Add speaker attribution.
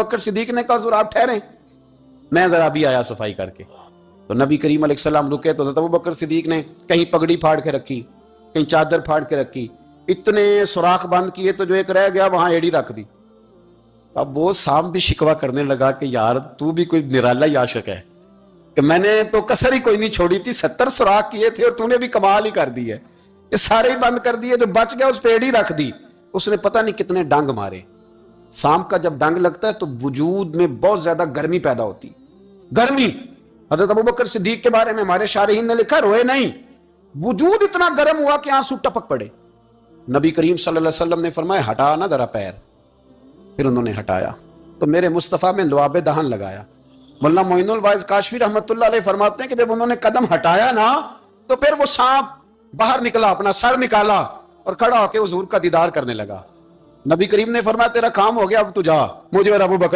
Speaker 1: بکر صدیق نے کہا حضور آپ ٹھہریں، میں ذرا بھی آیا صفائی کر کے۔ تو نبی کریم علیہ السلام رکے تو حضرت ابو بکر صدیق نے کہیں پگڑی پھاڑ کے رکھی، کہیں چادر پھاڑ کے رکھی، اتنے سوراخ بند کیے تو جو ایک رہ گیا وہاں ایڑی رکھ دی۔ اب وہ سام بھی شکوہ کرنے لگا کہ یار تو بھی کوئی نرالا ہی عاشق ہے کہ میں نے تو کسر ہی کوئی نہیں چھوڑی تھی، 70 سوراخ کیے تھے اور تو نے بھی کمال ہی کر دی ہے، یہ سارے ہی بند کر دیے، جو بچ گیا اس پہ ایڑی رکھ دی۔ اس نے پتہ نہیں کتنے ڈنگ مارے۔ سام کا جب ڈنگ لگتا ہے تو وجود میں بہت زیادہ گرمی پیدا ہوتی، گرمی۔ حضرت ابوبکر صدیق کے بارے میں ہمارے شارحین نے لکھا روئے نہیں، وجود اتنا گرم ہوا کہ آنسو ٹپک پڑے۔ نبی کریم صلی اللہ علیہ وسلم نے فرمایا ہٹا نہ ذرا پیر، پھر انہوں نے ہٹایا تو میرے مصطفیٰ میں لعاب دہن لگایا۔ مولانا معین الواعظ کاشفی رحمۃ اللہ علیہ فرماتے ہیں کہ جب انہوں نے قدم ہٹایا نا تو پھر وہ سانپ باہر نکلا، اپنا سر نکالا اور کھڑا ہو کے حضور کا دیدار کرنے لگا۔ نبی کریم نے فرمایا تیرا کام ہو گیا، اب تو جا، مجھے اور ابو بکر